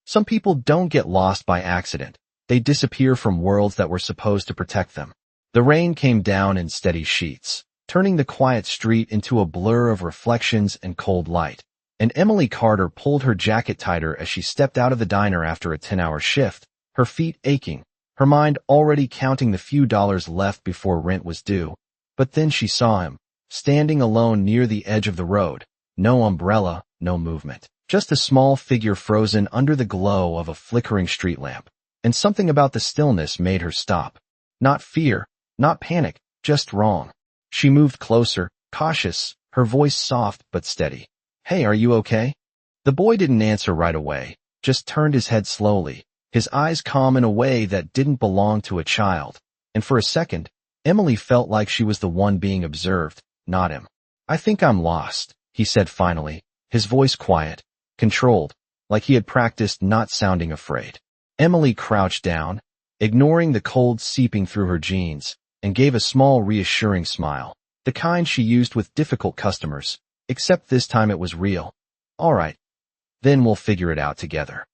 Some people don't get lost by accident. They disappear from worlds that were supposed to protect them. The rain came down in steady sheets, turning the quiet street into a blur of reflections and cold light. And Emily Carter pulled her jacket tighter as she stepped out of the diner after a 10-hour shift, her feet aching, her mind already counting the few dollars left before rent was due. But then she saw him, standing alone near the edge of the road. No umbrella, no movement. Just a small figure frozen under the glow of a flickering street lamp. And something about the stillness made her stop. Not fear, not panic, just wrong. She moved closer, cautious, her voice soft but steady. "Hey, are you okay?" The boy didn't answer right away, just turned his head slowly, his eyes calm in a way that didn't belong to a child. And for a second, Emily felt like she was the one being observed, not him. "I think I'm lost," he said finally, his voice quiet, controlled, like he had practiced not sounding afraid. Emily crouched down, ignoring the cold seeping through her jeans, and gave a small reassuring smile, the kind she used with difficult customers, except this time it was real. "All right. Then we'll figure it out together."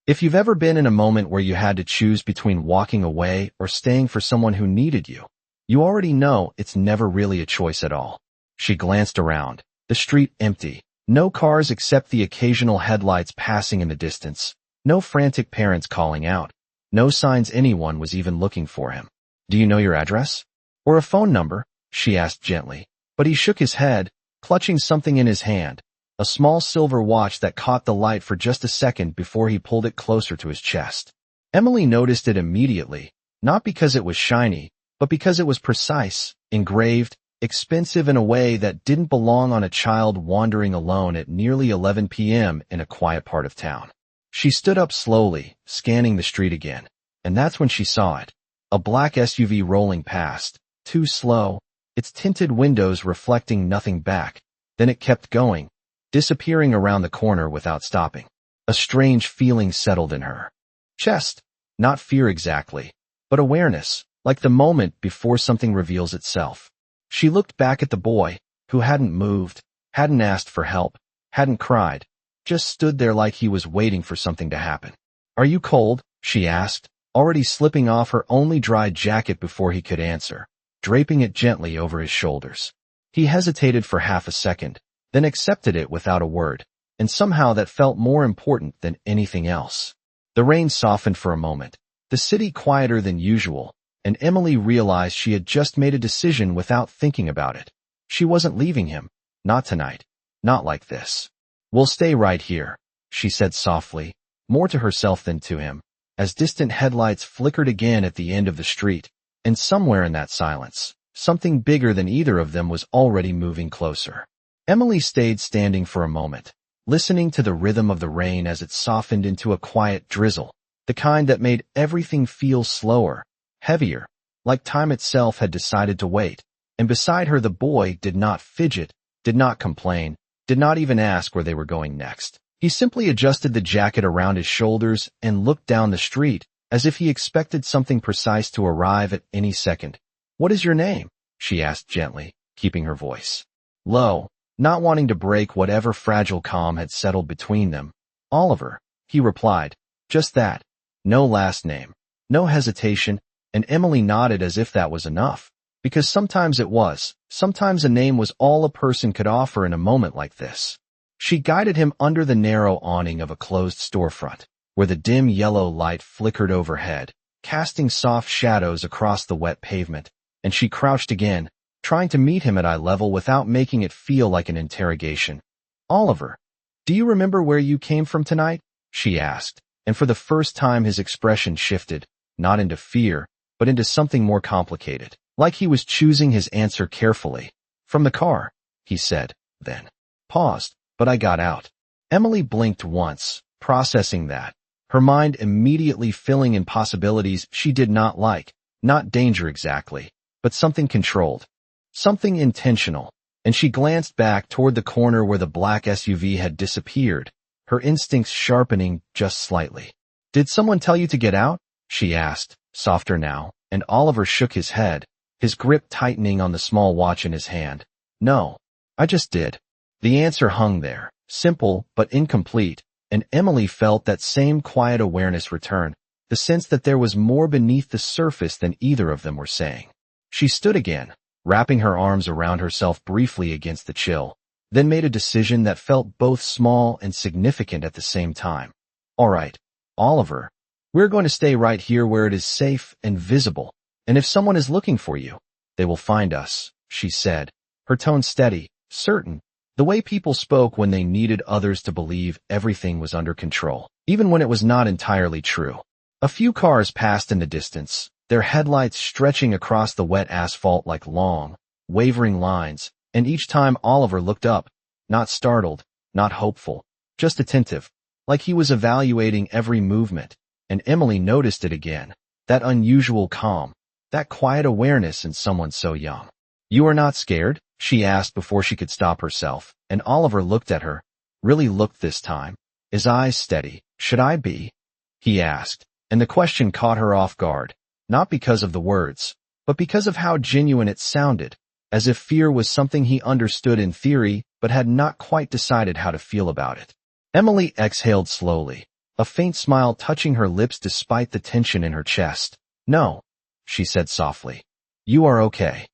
If you've ever been in a moment where you had to choose between walking away or staying for someone who needed you, you already know it's never really a choice at all. She glanced around, the street empty, no cars except the occasional headlights passing in the distance, no frantic parents calling out, no signs anyone was even looking for him. "Do you know your address? Or a phone number?" she asked gently, but he shook his head, clutching something in his hand, a small silver watch that caught the light for just a second before he pulled it closer to his chest. Emily noticed it immediately, not because it was shiny, but because it was precise, engraved, expensive in a way that didn't belong on a child wandering alone at nearly 11 p.m. in a quiet part of town. She stood up slowly, scanning the street again, and that's when she saw it. A black SUV rolling past, too slow, its tinted windows reflecting nothing back. Then it kept going, disappearing around the corner without stopping. A strange feeling settled in her chest, not fear exactly, but awareness, like the moment before something reveals itself. She looked back at the boy, who hadn't moved, hadn't asked for help, hadn't cried, just stood there like he was waiting for something to happen. "Are you cold?" she asked, already slipping off her only dry jacket before he could answer, draping it gently over his shoulders. He hesitated for half a second, then accepted it without a word, and somehow that felt more important than anything else. The rain softened for a moment, the city quieter than usual, and Emily realized she had just made a decision without thinking about it. She wasn't leaving him, not tonight, not like this. "We'll stay right here," she said softly, more to herself than to him, as distant headlights flickered again at the end of the street, and somewhere in that silence, something bigger than either of them was already moving closer. Emily stayed standing for a moment, listening to the rhythm of the rain as it softened into a quiet drizzle, the kind that made everything feel slower, heavier, like time itself had decided to wait. And beside her the boy did not fidget, did not complain, did not even ask where they were going next. He simply adjusted the jacket around his shoulders and looked down the street, as if he expected something precise to arrive at any second. "What is your name?" she asked gently, keeping her voice low, not wanting to break whatever fragile calm had settled between them. "Oliver," he replied, just that. No last name, no hesitation, and Emily nodded as if that was enough. Because sometimes it was, sometimes a name was all a person could offer in a moment like this. She guided him under the narrow awning of a closed storefront, where the dim yellow light flickered overhead, casting soft shadows across the wet pavement, and she crouched again, trying to meet him at eye level without making it feel like an interrogation. "Oliver, do you remember where you came from tonight?" she asked, and for the first time his expression shifted, not into fear, but into something more complicated. Like he was choosing his answer carefully. "From the car," he said, then paused, "but I got out." Emily blinked once, processing that, her mind immediately filling in possibilities she did not like, not danger exactly, but something controlled, something intentional, and she glanced back toward the corner where the black SUV had disappeared, her instincts sharpening just slightly. "Did someone tell you to get out?" she asked, softer now, and Oliver shook his head, his grip tightening on the small watch in his hand. "No, I just did." The answer hung there, simple but incomplete, and Emily felt that same quiet awareness return, the sense that there was more beneath the surface than either of them were saying. She stood again, wrapping her arms around herself briefly against the chill, then made a decision that felt both small and significant at the same time. All right, Oliver, we're going to stay right here where it is safe and visible, and if someone is looking for you, they will find us, she said, her tone steady, certain, the way people spoke when they needed others to believe everything was under control, even when it was not entirely true. A few cars passed in the distance, their headlights stretching across the wet asphalt like long, wavering lines, and each time Oliver looked up, not startled, not hopeful, just attentive, like he was evaluating every movement, and Emily noticed it again, that unusual calm, that quiet awareness in someone so young. You are not scared? She asked before she could stop herself, and Oliver looked at her, really looked this time, his eyes steady. Should I be? He asked, and the question caught her off guard, not because of the words, but because of how genuine it sounded, as if fear was something he understood in theory but had not quite decided how to feel about it. Emily exhaled slowly, a faint smile touching her lips despite the tension in her chest. No, she said softly. You are okay.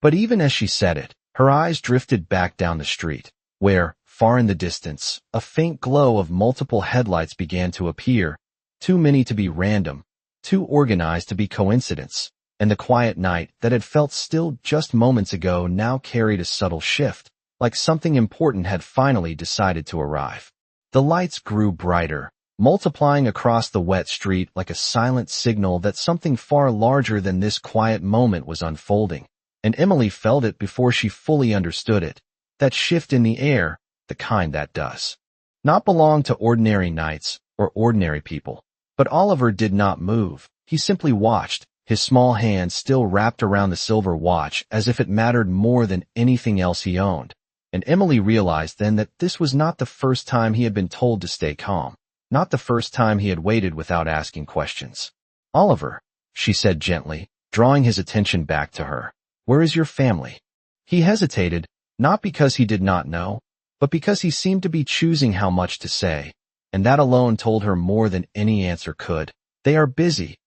But even as she said it, her eyes drifted back down the street, where, far in the distance, a faint glow of multiple headlights began to appear, too many to be random, too organized to be coincidence, and the quiet night that had felt still just moments ago now carried a subtle shift, like something important had finally decided to arrive. The lights grew brighter, multiplying across the wet street like a silent signal that something far larger than this quiet moment was unfolding, and Emily felt it before she fully understood it, that shift in the air, the kind that does not belong to ordinary nights or ordinary people. But Oliver did not move. He simply watched, his small hand still wrapped around the silver watch as if it mattered more than anything else he owned. And Emily realized then that this was not the first time he had been told to stay calm, not the first time he had waited without asking questions. Oliver, she said gently, drawing his attention back to her, where is your family? He hesitated, not because he did not know, but because he seemed to be choosing how much to say. And that alone told her more than any answer could. They are busy,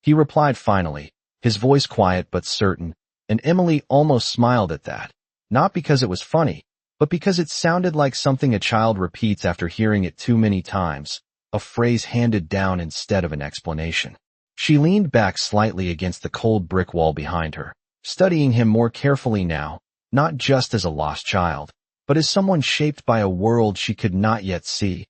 he replied finally, his voice quiet but certain, and Emily almost smiled at that, not because it was funny, but because it sounded like something a child repeats after hearing it too many times, a phrase handed down instead of an explanation. She leaned back slightly against the cold brick wall behind her, studying him more carefully now, not just as a lost child, but as someone shaped by a world she could not yet see.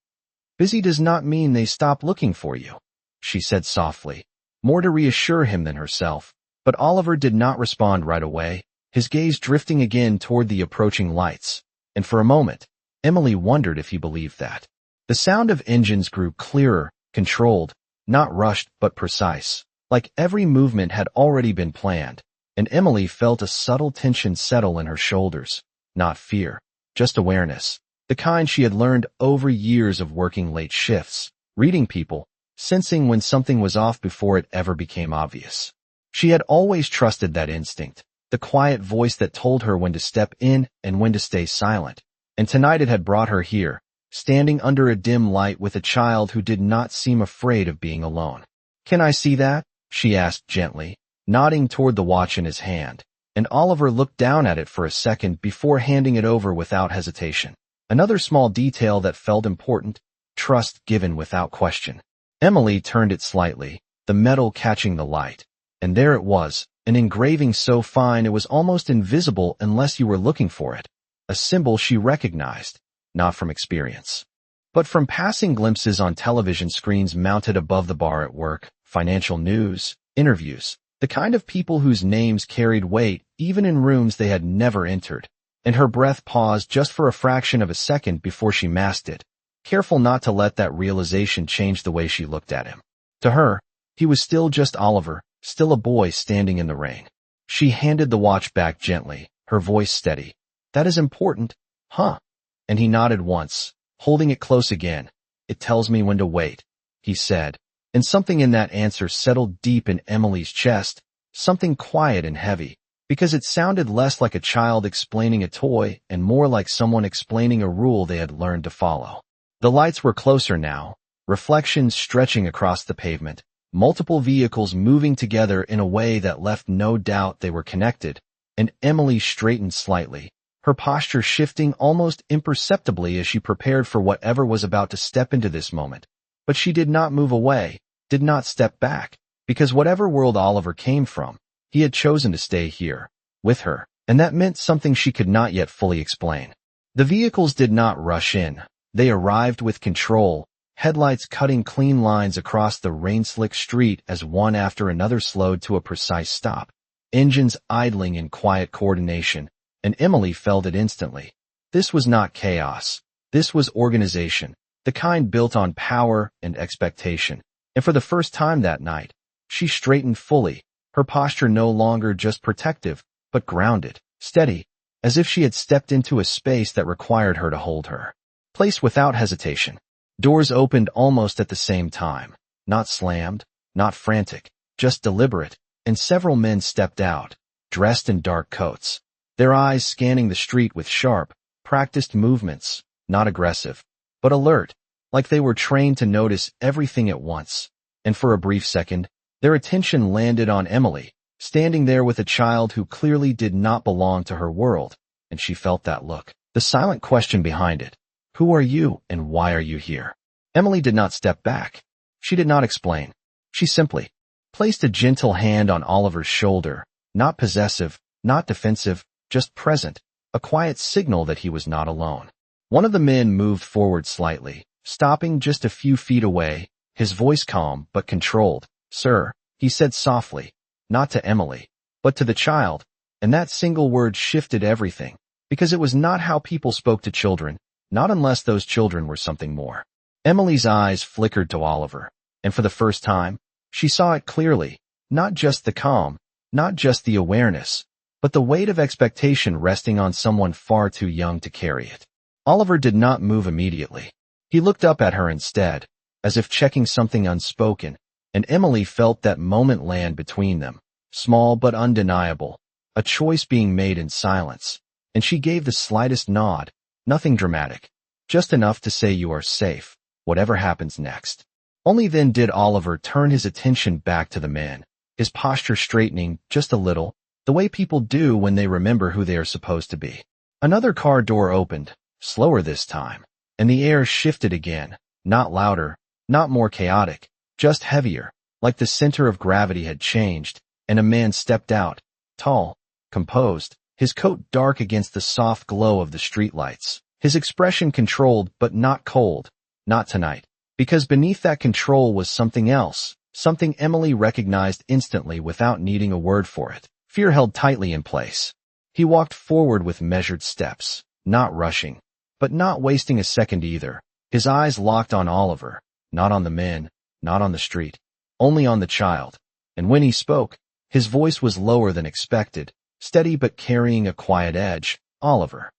Busy does not mean they stop looking for you, she said softly, more to reassure him than herself. But Oliver did not respond right away, his gaze drifting again toward the approaching lights, and for a moment, Emily wondered if he believed that. The sound of engines grew clearer, controlled, not rushed but precise, like every movement had already been planned, and Emily felt a subtle tension settle in her shoulders, not fear, just awareness. The kind she had learned over years of working late shifts, reading people, sensing when something was off before it ever became obvious. She had always trusted that instinct, the quiet voice that told her when to step in and when to stay silent, and tonight it had brought her here, standing under a dim light with a child who did not seem afraid of being alone. Can I see that? She asked gently, nodding toward the watch in his hand, and Oliver looked down at it for a second before handing it over without hesitation. Another small detail that felt important, trust given without question. Emily turned it slightly, the metal catching the light, and there it was, an engraving so fine it was almost invisible unless you were looking for it, a symbol she recognized, not from experience, but from passing glimpses on television screens mounted above the bar at work, financial news, interviews, the kind of people whose names carried weight even in rooms they had never entered. And her breath paused just for a fraction of a second before she masked it, careful not to let that realization change the way she looked at him. To her, he was still just Oliver, still a boy standing in the rain. She handed the watch back gently, her voice steady. That is important, huh? And he nodded once, holding it close again. It tells me when to wait, he said, and something in that answer settled deep in Emily's chest, something quiet and heavy, because it sounded less like a child explaining a toy and more like someone explaining a rule they had learned to follow. The lights were closer now, reflections stretching across the pavement, multiple vehicles moving together in a way that left no doubt they were connected, and Emily straightened slightly, her posture shifting almost imperceptibly as she prepared for whatever was about to step into this moment. But she did not move away, did not step back, because whatever world Oliver came from, he had chosen to stay here, with her, and that meant something she could not yet fully explain. The vehicles did not rush in. They arrived with control, headlights cutting clean lines across the rain-slick street as one after another slowed to a precise stop, engines idling in quiet coordination, and Emily felt it instantly. This was not chaos. This was organization, the kind built on power and expectation. And for the first time that night, she straightened fully, her posture no longer just protective, but grounded, steady, as if she had stepped into a space that required her to hold her place without hesitation. Doors opened almost at the same time, not slammed, not frantic, just deliberate, and several men stepped out, dressed in dark coats, their eyes scanning the street with sharp, practiced movements, not aggressive, but alert, like they were trained to notice everything at once. And for a brief second, their attention landed on Emily, standing there with a child who clearly did not belong to her world, and she felt that look, the silent question behind it. Who are you and why are you here? Emily did not step back. She did not explain. She simply placed a gentle hand on Oliver's shoulder, not possessive, not defensive, just present, a quiet signal that he was not alone. One of the men moved forward slightly, stopping just a few feet away, his voice calm but controlled. Sir, he said softly, not to Emily, but to the child, and that single word shifted everything, because it was not how people spoke to children, not unless those children were something more. Emily's eyes flickered to Oliver, and for the first time, she saw it clearly, not just the calm, not just the awareness, but the weight of expectation resting on someone far too young to carry it. Oliver did not move immediately. He looked up at her instead, as if checking something unspoken, and Emily felt that moment land between them, small but undeniable, a choice being made in silence, and she gave the slightest nod, nothing dramatic, just enough to say you are safe, whatever happens next. Only then did Oliver turn his attention back to the man, his posture straightening just a little, the way people do when they remember who they are supposed to be. Another car door opened, slower this time, and the air shifted again, not louder, not more chaotic, just heavier, like the center of gravity had changed, and a man stepped out, tall, composed, his coat dark against the soft glow of the streetlights, his expression controlled but not cold, not tonight, because beneath that control was something else, something Emily recognized instantly without needing a word for it. Fear held tightly in place. He walked forward with measured steps, not rushing, but not wasting a second either, his eyes locked on Oliver, not on the men, not on the street, only on the child. And when he spoke, his voice was lower than expected, steady but carrying a quiet edge. Oliver.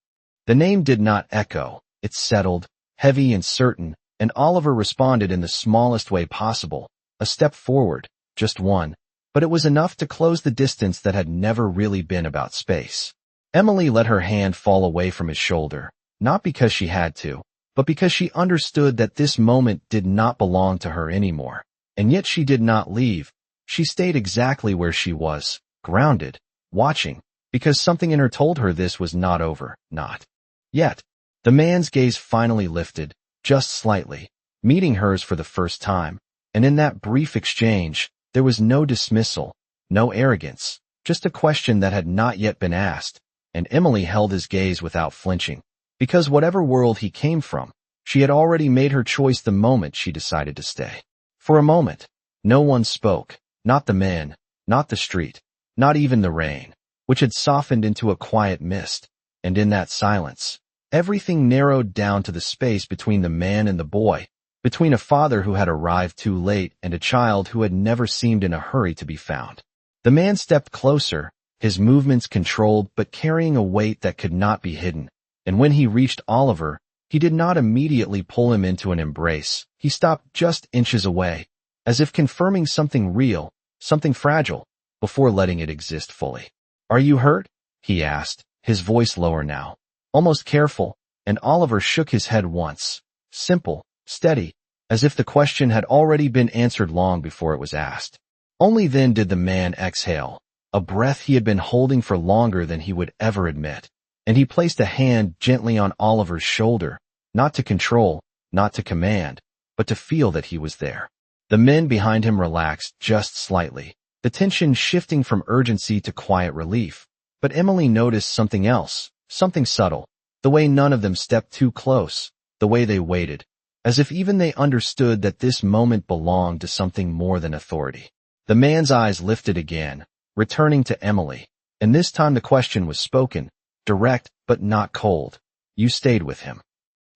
The name did not echo, it settled, heavy and certain, and Oliver responded in the smallest way possible, a step forward, just one, but it was enough to close the distance that had never really been about space. Emily let her hand fall away from his shoulder, not because she had to, but because she understood that this moment did not belong to her anymore. And yet she did not leave. She stayed exactly where she was, grounded, watching, because something in her told her this was not over, not yet. The man's gaze finally lifted, just slightly, meeting hers for the first time, and in that brief exchange, there was no dismissal, no arrogance, just a question that had not yet been asked, and Emily held his gaze without flinching, because whatever world he came from, she had already made her choice the moment she decided to stay. For a moment, no one spoke, not the man, not the street, not even the rain, which had softened into a quiet mist, and in that silence, everything narrowed down to the space between the man and the boy, between a father who had arrived too late and a child who had never seemed in a hurry to be found. The man stepped closer, his movements controlled but carrying a weight that could not be hidden, and when he reached Oliver, he did not immediately pull him into an embrace. He stopped just inches away, as if confirming something real, something fragile, before letting it exist fully. "Are you hurt?" he asked, his voice lower now, almost careful, and Oliver shook his head once, simple, steady, as if the question had already been answered long before it was asked. Only then did the man exhale, a breath he had been holding for longer than he would ever admit, and he placed a hand gently on Oliver's shoulder, not to control, not to command, but to feel that he was there. The men behind him relaxed just slightly, the tension shifting from urgency to quiet relief. But Emily noticed something else, something subtle, the way none of them stepped too close, the way they waited, as if even they understood that this moment belonged to something more than authority. The man's eyes lifted again, returning to Emily, and this time the question was spoken, direct but not cold. You stayed with him.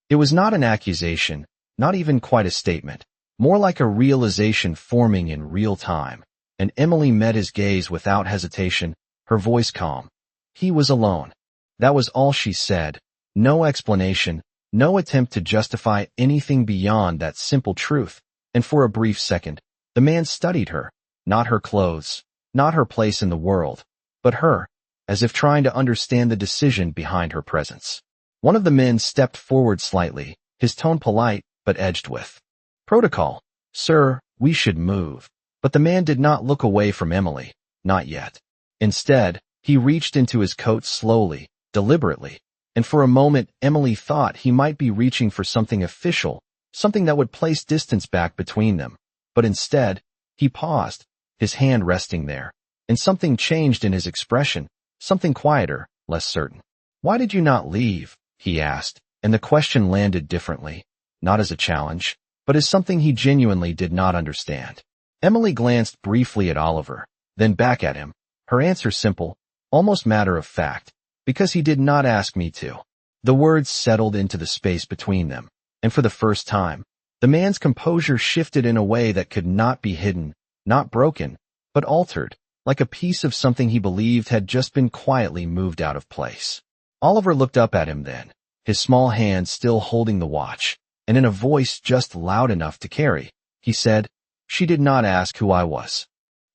It was not an accusation, not even quite a statement, more like a realization forming in real time, and Emily met his gaze without hesitation, her voice calm. He was alone. That was all she said, no explanation, no attempt to justify anything beyond that simple truth, and for a brief second, the man studied her, not her clothes, not her place in the world, but her, as if trying to understand the decision behind her presence. One of the men stepped forward slightly, his tone polite, but edged with protocol. Sir, we should move. But the man did not look away from Emily, not yet. Instead, he reached into his coat slowly, deliberately, and for a moment Emily thought he might be reaching for something official, something that would place distance back between them. But instead, he paused, his hand resting there, and something changed in his expression, something quieter, less certain. Why did you not leave? He asked, and the question landed differently, not as a challenge, but as something he genuinely did not understand. Emily glanced briefly at Oliver, then back at him, her answer simple, almost matter of fact, because he did not ask me to. The words settled into the space between them, and for the first time, the man's composure shifted in a way that could not be hidden, not broken, but altered, like a piece of something he believed had just been quietly moved out of place. Oliver looked up at him then, his small hand still holding the watch, and in a voice just loud enough to carry, he said, "She did not ask who I was."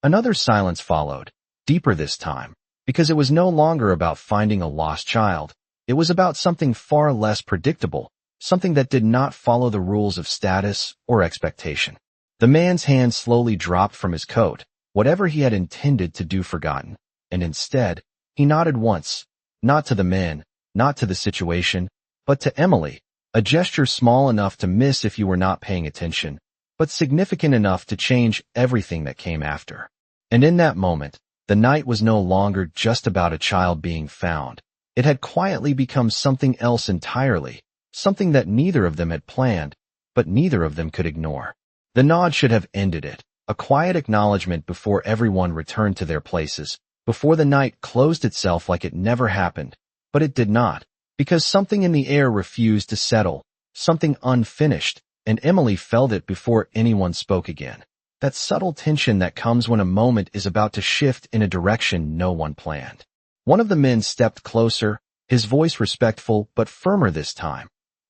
Another silence followed, deeper this time, because it was no longer about finding a lost child. It was about something far less predictable, something that did not follow the rules of status or expectation. The man's hand slowly dropped from his coat, whatever he had intended to do forgotten, and instead, he nodded once, not to the men, not to the situation, but to Emily, a gesture small enough to miss if you were not paying attention, but significant enough to change everything that came after. And in that moment, the night was no longer just about a child being found. It had quietly become something else entirely, something that neither of them had planned, but neither of them could ignore. The nod should have ended it, a quiet acknowledgement before everyone returned to their places, before the night closed itself like it never happened, but it did not, because something in the air refused to settle, something unfinished, and Emily felt it before anyone spoke again. That subtle tension that comes when a moment is about to shift in a direction no one planned. One of the men stepped closer, his voice respectful but firmer this time.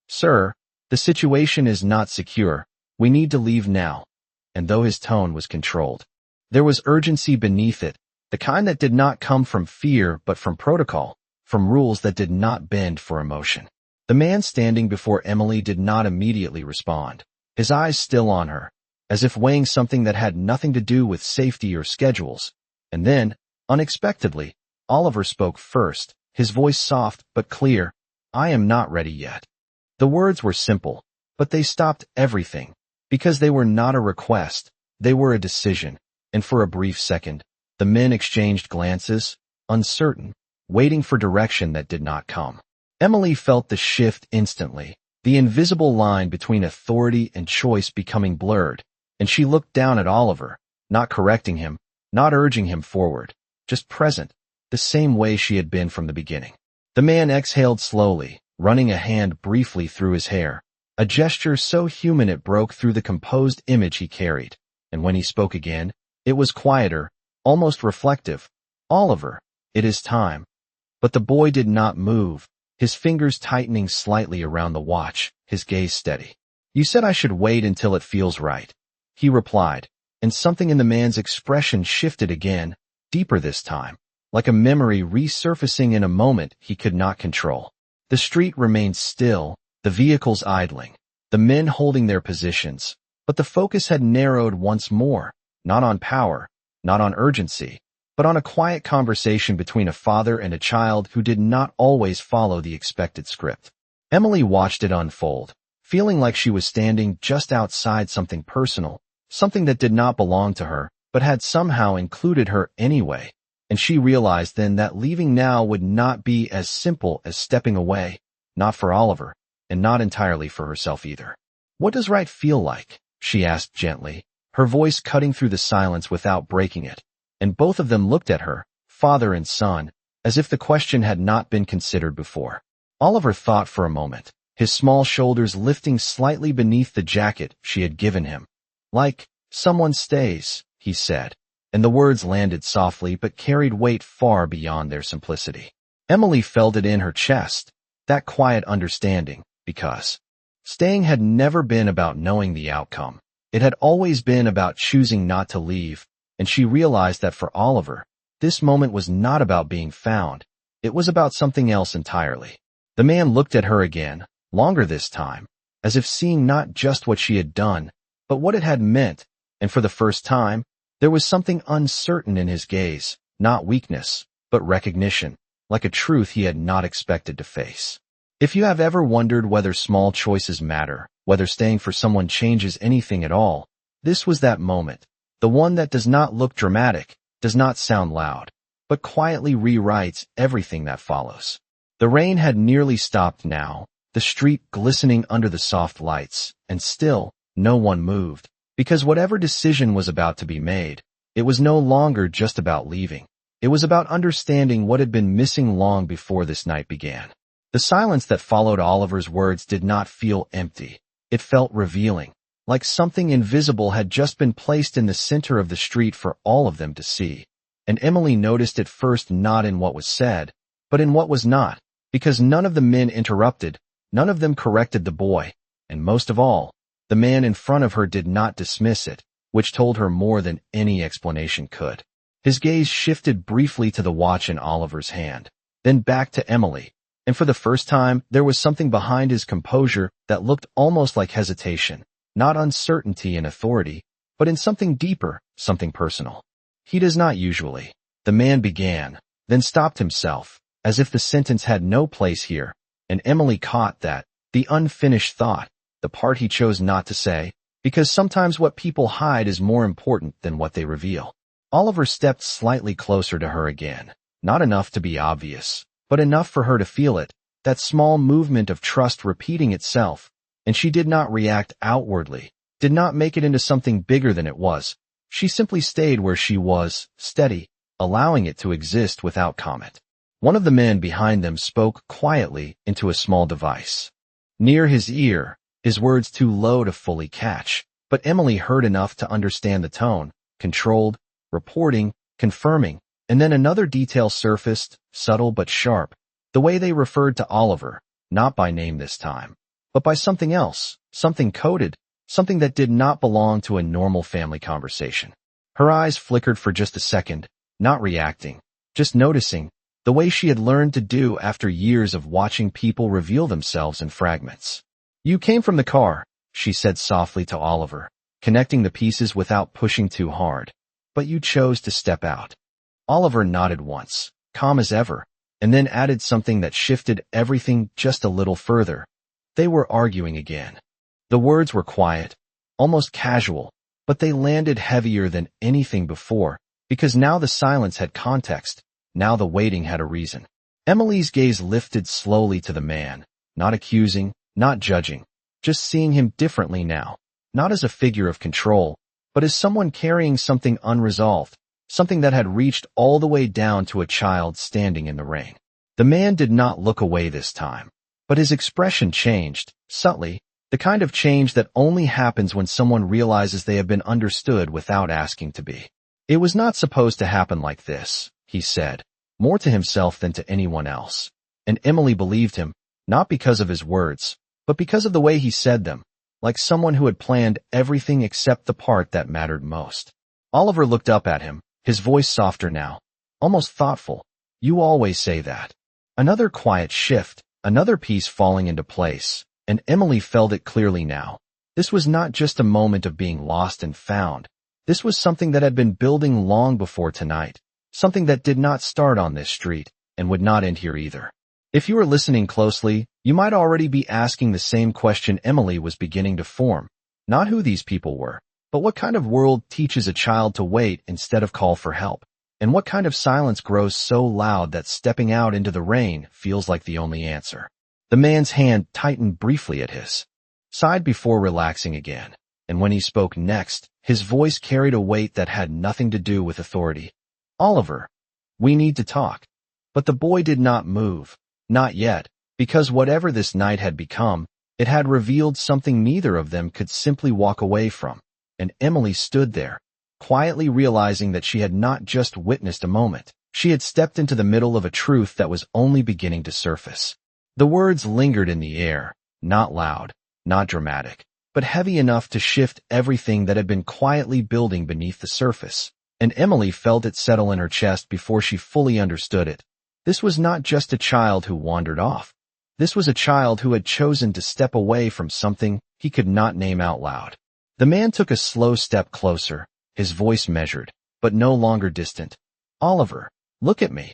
"Sir, the situation is not secure. We need to leave now." And though his tone was controlled, there was urgency beneath it, the kind that did not come from fear but from protocol, from rules that did not bend for emotion. The man standing before Emily did not immediately respond, his eyes still on her, as if weighing something that had nothing to do with safety or schedules. And then, unexpectedly, Oliver spoke first, his voice soft but clear. "I am not ready yet." The words were simple, but they stopped everything, because they were not a request, they were a decision, and for a brief second, the men exchanged glances, uncertain, waiting for direction that did not come. Emily felt the shift instantly, the invisible line between authority and choice becoming blurred, and she looked down at Oliver, not correcting him, not urging him forward, just present, the same way she had been from the beginning. The man exhaled slowly, running a hand briefly through his hair, a gesture so human it broke through the composed image he carried, and when he spoke again, it was quieter, almost reflective. "Oliver, it is time." But the boy did not move, his fingers tightening slightly around the watch, his gaze steady. "You said I should wait until it feels right," he replied, and something in the man's expression shifted again, deeper this time, like a memory resurfacing in a moment he could not control. The street remained still, the vehicles idling, the men holding their positions, but the focus had narrowed once more, not on power, not on urgency, but on a quiet conversation between a father and a child who did not always follow the expected script. Emily watched it unfold, feeling like she was standing just outside something personal, something that did not belong to her, but had somehow included her anyway, and she realized then that leaving now would not be as simple as stepping away, not for Oliver, and not entirely for herself either. "What does right feel like?" she asked gently, her voice cutting through the silence without breaking it, and both of them looked at her, father and son, as if the question had not been considered before. Oliver thought for a moment, his small shoulders lifting slightly beneath the jacket she had given him. "Like someone stays," he said, and the words landed softly but carried weight far beyond their simplicity. Emily felt it in her chest, that quiet understanding, because staying had never been about knowing the outcome. It had always been about choosing not to leave, and she realized that for Oliver, this moment was not about being found. It was about something else entirely. The man looked at her again, longer this time, as if seeing not just what she had done, but what it had meant, and for the first time, there was something uncertain in his gaze, not weakness, but recognition, like a truth he had not expected to face. If you have ever wondered whether small choices matter, whether staying for someone changes anything at all, this was that moment, the one that does not look dramatic, does not sound loud, but quietly rewrites everything that follows. The rain had nearly stopped now, the street glistening under the soft lights, and still, no one moved, because whatever decision was about to be made, it was no longer just about leaving. It was about understanding what had been missing long before this night began. The silence that followed Oliver's words did not feel empty. It felt revealing, like something invisible had just been placed in the center of the street for all of them to see. And Emily noticed it first not in what was said, but in what was not, because none of the men interrupted, none of them corrected the boy, and most of all, the man in front of her did not dismiss it, which told her more than any explanation could. His gaze shifted briefly to the watch in Oliver's hand, then back to Emily, and for the first time there was something behind his composure that looked almost like hesitation, not uncertainty and authority, but in something deeper, something personal. "He does not usually," the man began, then stopped himself, as if the sentence had no place here, and Emily caught that, the unfinished thought, the part he chose not to say, because sometimes what people hide is more important than what they reveal. Oliver stepped slightly closer to her again, not enough to be obvious, but enough for her to feel it, that small movement of trust repeating itself, and she did not react outwardly, did not make it into something bigger than it was. She simply stayed where she was, steady, allowing it to exist without comment. One of the men behind them spoke quietly into a small device. Near his ear, his words too low to fully catch, but Emily heard enough to understand the tone, controlled, reporting, confirming, and then another detail surfaced, subtle but sharp, the way they referred to Oliver, not by name this time, but by something else, something coded, something that did not belong to a normal family conversation. Her eyes flickered for just a second, not reacting, just noticing, the way she had learned to do after years of watching people reveal themselves in fragments. "You came from the car," she said softly to Oliver, connecting the pieces without pushing too hard. "But you chose to step out." Oliver nodded once, calm as ever, and then added something that shifted everything just a little further. They were arguing again. The words were quiet, almost casual, but they landed heavier than anything before, because now the silence had context, now the waiting had a reason. Emily's gaze lifted slowly to the man, not accusing, not judging, just seeing him differently now, not as a figure of control, but as someone carrying something unresolved, something that had reached all the way down to a child standing in the rain. The man did not look away this time, but his expression changed, subtly, the kind of change that only happens when someone realizes they have been understood without asking to be. "It was not supposed to happen like this," he said, more to himself than to anyone else. And Emily believed him, not because of his words, but because of the way he said them, like someone who had planned everything except the part that mattered most. Oliver looked up at him, his voice softer now, almost thoughtful. "You always say that." Another quiet shift, another piece falling into place, And Emily felt it clearly now. This was not just a moment of being lost and found. This was something that had been building long before tonight, something that did not start on this street and would not end here either. If you were listening closely, you might already be asking the same question Emily was beginning to form. Not who these people were, but what kind of world teaches a child to wait instead of call for help? And what kind of silence grows so loud that stepping out into the rain feels like the only answer? The man's hand tightened briefly at his side before relaxing again, and when he spoke next, his voice carried a weight that had nothing to do with authority. "Oliver, we need to talk." But the boy did not move. Not yet, because whatever this night had become, it had revealed something neither of them could simply walk away from. And Emily stood there, quietly realizing that she had not just witnessed a moment. She had stepped into the middle of a truth that was only beginning to surface. The words lingered in the air, not loud, not dramatic, but heavy enough to shift everything that had been quietly building beneath the surface. And Emily felt it settle in her chest before she fully understood it. This was not just a child who wandered off. This was a child who had chosen to step away from something he could not name out loud. The man took a slow step closer, his voice measured, but no longer distant. "Oliver, look at me."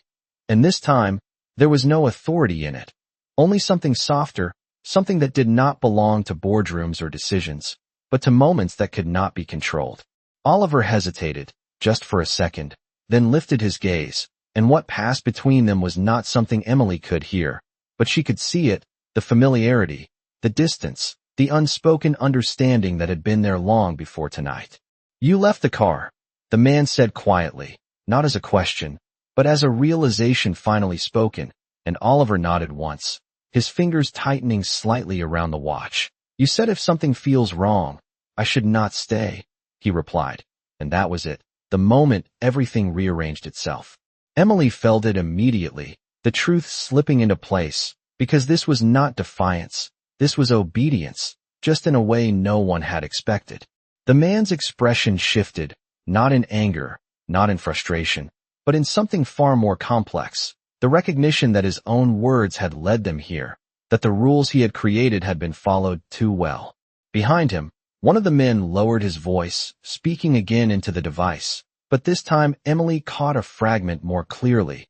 And this time, there was no authority in it. Only something softer, something that did not belong to boardrooms or decisions, but to moments that could not be controlled. Oliver hesitated, just for a second, then lifted his gaze, and what passed between them was not something Emily could hear, but she could see it, the familiarity, the distance, the unspoken understanding that had been there long before tonight. "You left the car," the man said quietly, not as a question, but as a realization finally spoken, and Oliver nodded once, his fingers tightening slightly around the watch. "You said if something feels wrong, I should not stay," he replied, and that was it. The moment everything rearranged itself. Emily felt it immediately, the truth slipping into place, because this was not defiance, this was obedience, just in a way no one had expected. The man's expression shifted, not in anger, not in frustration, but in something far more complex, the recognition that his own words had led them here, that the rules he had created had been followed too well. Behind him, one of the men lowered his voice, speaking again into the device, but this time Emily caught a fragment more clearly.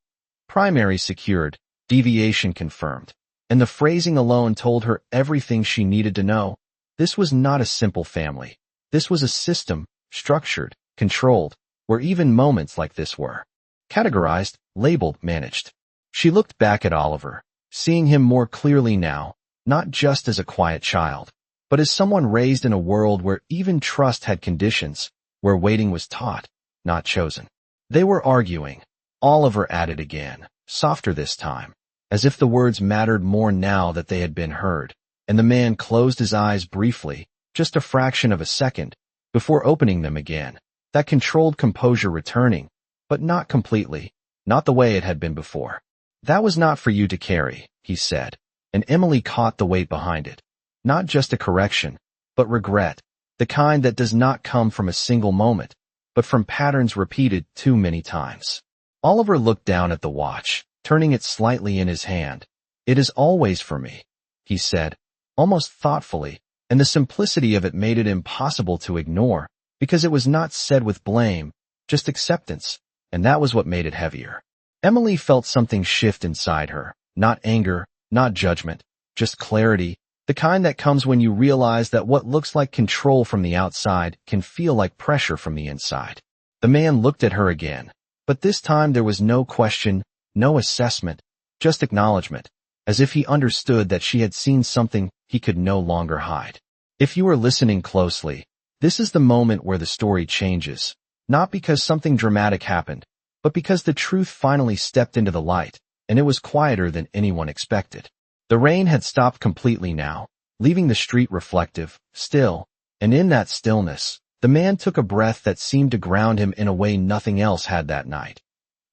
"Primary secured, deviation confirmed," and the phrasing alone told her everything she needed to know. This was not a simple family. This was a system, structured, controlled, where even moments like this were categorized, labeled, managed. She looked back at Oliver, seeing him more clearly now, not just as a quiet child, but as someone raised in a world where even trust had conditions, where waiting was taught, not chosen. They were arguing. Oliver added again, softer this time, as if the words mattered more now that they had been heard, and the man closed his eyes briefly, just a fraction of a second, before opening them again, that controlled composure returning, but not completely, not the way it had been before. "That was not for you to carry," he said, and Emily caught the weight behind it. Not just a correction, but regret, the kind that does not come from a single moment, but from patterns repeated too many times. Oliver looked down at the watch, turning it slightly in his hand. "It is always for me," he said, almost thoughtfully, and the simplicity of it made it impossible to ignore, because it was not said with blame, just acceptance, and that was what made it heavier. Emily felt something shift inside her, not anger, not judgment, just clarity, the kind that comes when you realize that what looks like control from the outside can feel like pressure from the inside. The man looked at her again, but this time there was no question, no assessment, just acknowledgement, as if he understood that she had seen something he could no longer hide. If you are listening closely, this is the moment where the story changes, not because something dramatic happened, but because the truth finally stepped into the light, and it was quieter than anyone expected. The rain had stopped completely now, leaving the street reflective, still, and in that stillness, the man took a breath that seemed to ground him in a way nothing else had that night.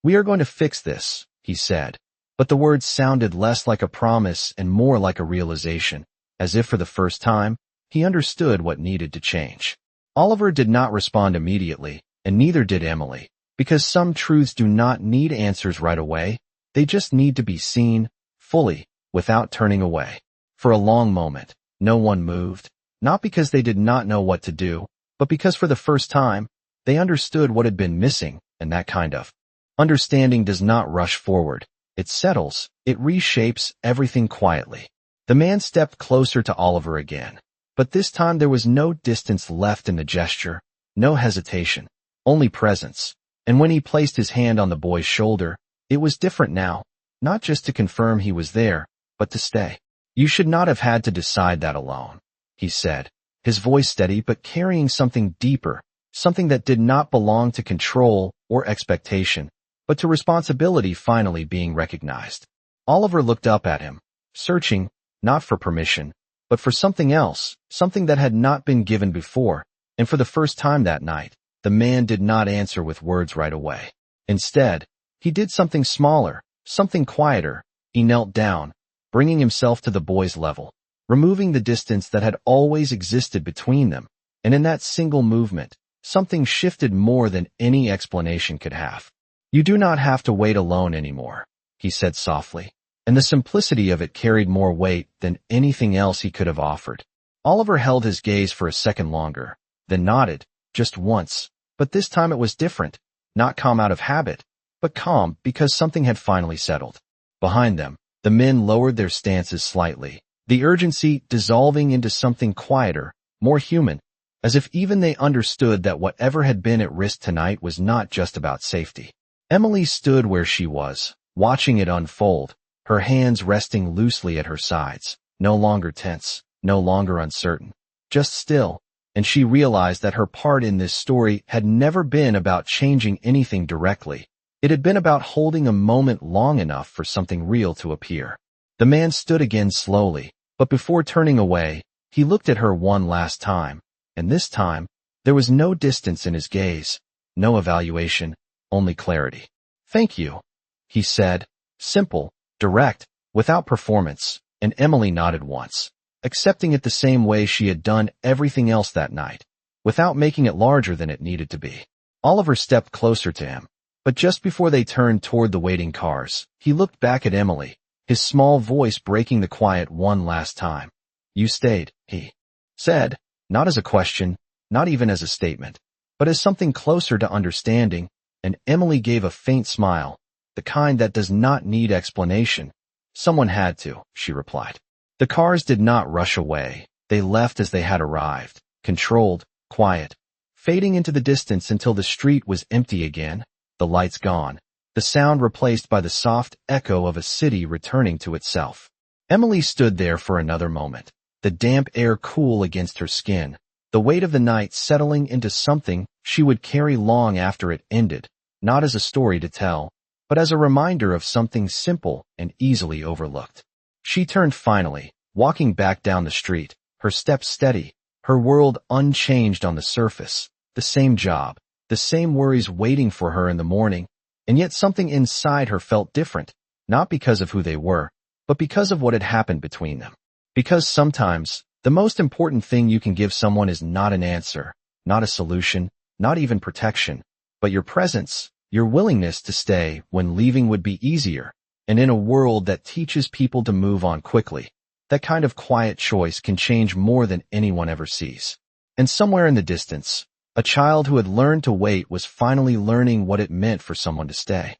"We are going to fix this," he said, but the words sounded less like a promise and more like a realization, as if for the first time, he understood what needed to change. Oliver did not respond immediately, and neither did Emily, because some truths do not need answers right away, they just need to be seen, fully, without turning away. For a long moment, no one moved, not because they did not know what to do, but because for the first time, they understood what had been missing, and that kind of understanding does not rush forward. It settles, it reshapes everything quietly. The man stepped closer to Oliver again, but this time there was no distance left in the gesture, no hesitation, only presence. And when he placed his hand on the boy's shoulder, it was different now, not just to confirm he was there, but to stay. You should not have had to decide that alone, he said, his voice steady but carrying something deeper, something that did not belong to control or expectation, but to responsibility finally being recognized. Oliver looked up at him, searching, not for permission, but for something else, something that had not been given before, and for the first time that night, the man did not answer with words right away. Instead, he did something smaller, something quieter. He knelt down, bringing himself to the boy's level, removing the distance that had always existed between them, and in that single movement, something shifted more than any explanation could have. You do not have to wait alone anymore, he said softly, and the simplicity of it carried more weight than anything else he could have offered. Oliver held his gaze for a second longer, then nodded, just once, but this time it was different, not calm out of habit, but calm because something had finally settled. Behind them, the men lowered their stances slightly, the urgency dissolving into something quieter, more human, as if even they understood that whatever had been at risk tonight was not just about safety. Emily stood where she was, watching it unfold, her hands resting loosely at her sides, no longer tense, no longer uncertain, just still, and she realized that her part in this story had never been about changing anything directly. It had been about holding a moment long enough for something real to appear. The man stood again slowly, but before turning away, he looked at her one last time, and this time, there was no distance in his gaze, no evaluation, only clarity. "Thank you," he said, simple, direct, without performance, and Emily nodded once, accepting it the same way she had done everything else that night, without making it larger than it needed to be. Oliver stepped closer to him, but just before they turned toward the waiting cars, he looked back at Emily, his small voice breaking the quiet one last time. "You stayed," he said, not as a question, not even as a statement, but as something closer to understanding, and Emily gave a faint smile, the kind that does not need explanation. "Someone had to," she replied. The cars did not rush away. They left as they had arrived, controlled, quiet, fading into the distance until the street was empty again, the lights gone, the sound replaced by the soft echo of a city returning to itself. Emily stood there for another moment, the damp air cool against her skin, the weight of the night settling into something she would carry long after it ended, not as a story to tell, but as a reminder of something simple and easily overlooked. She turned finally, walking back down the street, her steps steady, her world unchanged on the surface, the same job, the same worries waiting for her in the morning, and yet something inside her felt different, not because of who they were, but because of what had happened between them. Because sometimes, the most important thing you can give someone is not an answer, not a solution, not even protection, but your presence, your willingness to stay when leaving would be easier, and in a world that teaches people to move on quickly, that kind of quiet choice can change more than anyone ever sees. And somewhere in the distance, a child who had learned to wait was finally learning what it meant for someone to stay.